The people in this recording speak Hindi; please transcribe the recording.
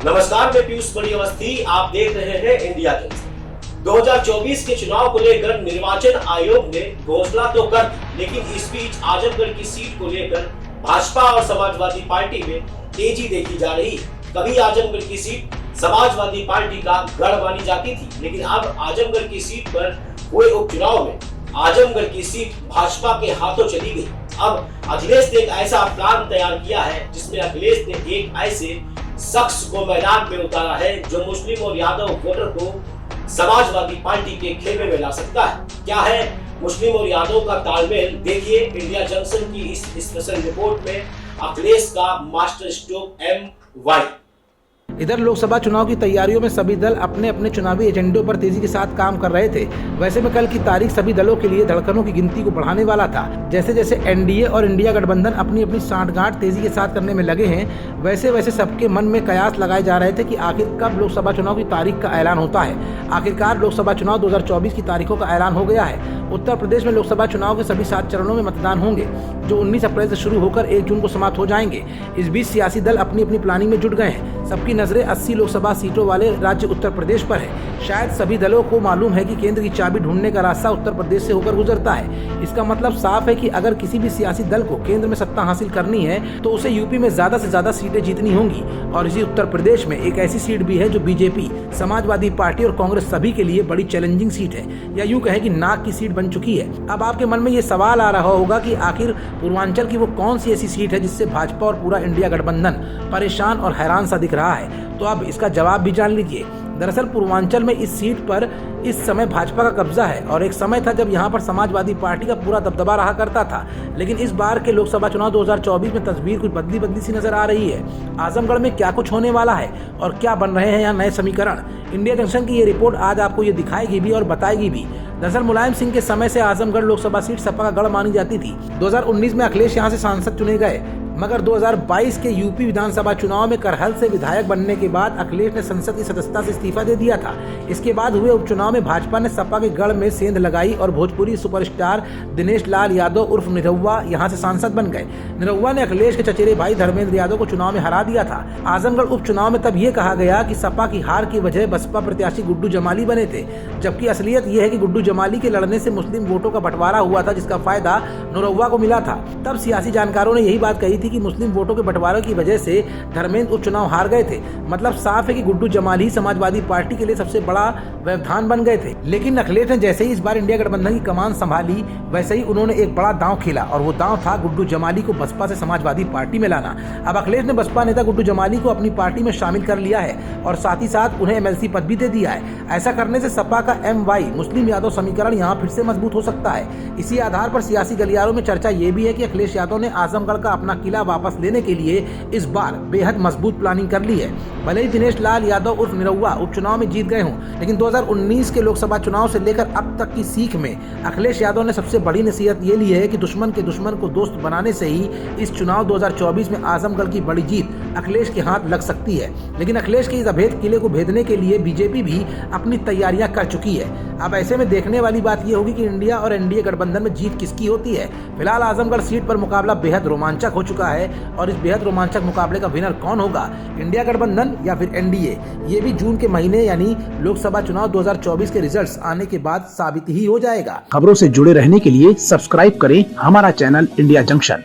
नमस्कार, मैं पीयूष बड़ी अवस्थी। आप देख रहे हैं इंडिया जंक्शन। 2024 के चुनाव को लेकर निर्वाचन आयोग ने घोषणा तो कर दी, लेकिन इस बीच आजमगढ़ की सीट को लेकर भाजपा और समाजवादी पार्टी में तेजी देखी जा रही है। कभी आजमगढ़ की सीट समाजवादी पार्टी का गढ़ मानी जाती थी, लेकिन अब आजमगढ़ की सीट पर हुए उपचुनाव में आजमगढ़ की सीट भाजपा के हाथों चली गई। अब अखिलेश ने एक ऐसा प्लान तैयार किया है जिसमें अखिलेश ने एक ऐसे शख्स को मैदान में उतारा है जो मुस्लिम और यादव वोटर को समाजवादी पार्टी के खेमे में ला सकता है। क्या है मुस्लिम और यादव का तालमेल? देखिए इंडिया जंक्शन की इस स्पेशल रिपोर्ट में अखिलेश का मास्टर स्ट्रोक MY। इधर लोकसभा चुनाव की तैयारियों में सभी दल अपने अपने चुनावी एजेंडों पर तेजी के साथ काम कर रहे थे। वैसे में कल की तारीख सभी दलों के लिए धड़कनों की गिनती को बढ़ाने वाला था। जैसे जैसे एनडीए और इंडिया गठबंधन अपनी अपनी सांठगांठ तेजी के साथ करने में लगे हैं, वैसे वैसे सबके मन में कयास लगाए जा रहे थे कि आखिर कब लोकसभा चुनाव की तारीख का ऐलान होता है। आखिरकार लोकसभा चुनाव 2024 की तारीखों का ऐलान हो गया है। उत्तर प्रदेश में लोकसभा चुनाव के सभी 7 चरणों में मतदान होंगे, जो 19 अप्रैल से शुरू होकर 1 जून को समाप्त हो जाएंगे। इस बीच सियासी दल अपनी अपनी प्लानिंग में जुट गए हैं। सबकी नजरें 80 लोकसभा सीटों वाले राज्य उत्तर प्रदेश पर है। शायद सभी दलों को मालूम है कि केंद्र की चाबी ढूंढने का रास्ता उत्तर प्रदेश से होकर गुजरता है। इसका मतलब साफ है कि अगर किसी भी सियासी दल को केंद्र में सत्ता हासिल करनी है तो उसे यूपी में ज्यादा से ज्यादा सीटें जीतनी होंगी। और इसी उत्तर प्रदेश में एक ऐसी सीट भी है जो बीजेपी, समाजवादी पार्टी और कांग्रेस सभी के लिए बड़ी चैलेंजिंग सीट है, या यूं कहें कि नाक की सीट बन चुकी है। अब आपके मन में ये सवाल आ रहा होगा कि आखिर पूर्वांचल की वो कौन सी ऐसी सीट है जिससे भाजपा और पूरा इंडिया गठबंधन परेशान और हैरान सा दिख रहा है। तो अब इसका जवाब भी जान लीजिए। दरअसल पूर्वांचल में इस सीट पर इस समय भाजपा का कब्जा है और एक समय था जब यहाँ पर समाजवादी पार्टी का पूरा दबदबा रहा करता था। लेकिन इस बार के लोकसभा चुनाव 2024 में तस्वीर कुछ बदली सी नजर आ रही है। आजमगढ़ में क्या कुछ होने वाला है और क्या बन रहे हैं यहाँ नए समीकरण, इंडिया जंक्शन की ये रिपोर्ट आज आपको ये दिखाएगी भी और बताएगी भी। दरअसल मुलायम सिंह के समय से आजमगढ़ लोकसभा सीट सपा का गढ़ मानी जाती थी। 2019 में अखिलेश यहाँ से सांसद चुने गए, मगर 2022 के यूपी विधानसभा चुनाव में करहल से विधायक बनने के बाद अखिलेश ने संसद की सदस्यता से इस्तीफा दे दिया था। इसके बाद हुए उपचुनाव में भाजपा ने सपा के गढ़ में सेंध लगाई और भोजपुरी सुपरस्टार दिनेश लाल यादव उर्फ निरहुआ यहाँ से सांसद बन गए। निरहुआ ने अखिलेश के चचेरे भाई धर्मेंद्र यादव को चुनाव में हरा दिया था। आजमगढ़ उपचुनाव में तब ये कहा गया कि सपा की हार की वजह बसपा प्रत्याशी गुड्डू जमाली बने थे, जबकि असलियत यह है कि गुड्डू जमाली के लड़ने से मुस्लिम वोटों का बंटवारा हुआ था, जिसका फायदा निरहुआ को मिला था। तब सियासी जानकारों ने यही बात कही थी कि मुस्लिम वोटों के बंटवारे की वजह से धर्मेंद्र उपचुनाव हार गए थे। मतलब साफ है कि गुड्डू जमाली ही समाजवादी पार्टी के लिए सबसे बड़ा व्यवधान बन गए थे। लेकिन अखिलेश ने जैसे ही इस बार इंडिया गठबंधन की कमान संभाली, वैसे ही उन्होंने एक बड़ा दांव खेला और वो दांव था गुड्डू जमाली को बसपा से समाजवादी पार्टी में लाना। अब अखिलेश ने बसपा नेता गुड्डू जमाली को अपनी पार्टी में शामिल कर लिया है और साथ ही साथ उन्हें MLC पद भी दे दिया है। ऐसा करने से सपा का MY मुस्लिम यादव समीकरण यहाँ फिर से मजबूत हो सकता है। इसी आधार पर सियासी गलियारों में चर्चा ये भी है कि अखिलेश यादव ने आजमगढ़ का अपना किला वापस लेने के लिए इस बार बेहद मजबूत प्लानिंग कर ली है। भले ही दिनेश लाल यादव उर्फ निरहुआ उपचुनाव में जीत गए हों, लेकिन 2019 के लोकसभा चुनाव से लेकर अब तक की सीख में अखिलेश यादव ने सबसे बड़ी नसीहत ये ली है कि दुश्मन के दुश्मन को दोस्त बनाने से ही इस चुनाव 2024 में आजमगढ़ की बड़ी जीत अखिलेश के हाथ लग सकती है। लेकिन अखिलेश के इस अभेद किले को भेदने के लिए बीजेपी भी अपनी तैयारियां कर चुकी है। अब ऐसे में देखने वाली बात यह होगी कि इंडिया और एनडीए गठबंधन में जीत किसकी होती है। फिलहाल आजमगढ़ सीट पर मुकाबला बेहद रोमांचक हो चुका है और इस बेहद रोमांचक मुकाबले का विनर कौन होगा, इंडिया गठबंधन या फिर एनडीए, ये भी जून के महीने यानी लोकसभा चुनाव 2024 के रिजल्ट्स आने के बाद साबित ही हो जाएगा। खबरों से जुड़े रहने के लिए सब्सक्राइब करें हमारा चैनल इंडिया जंक्शन।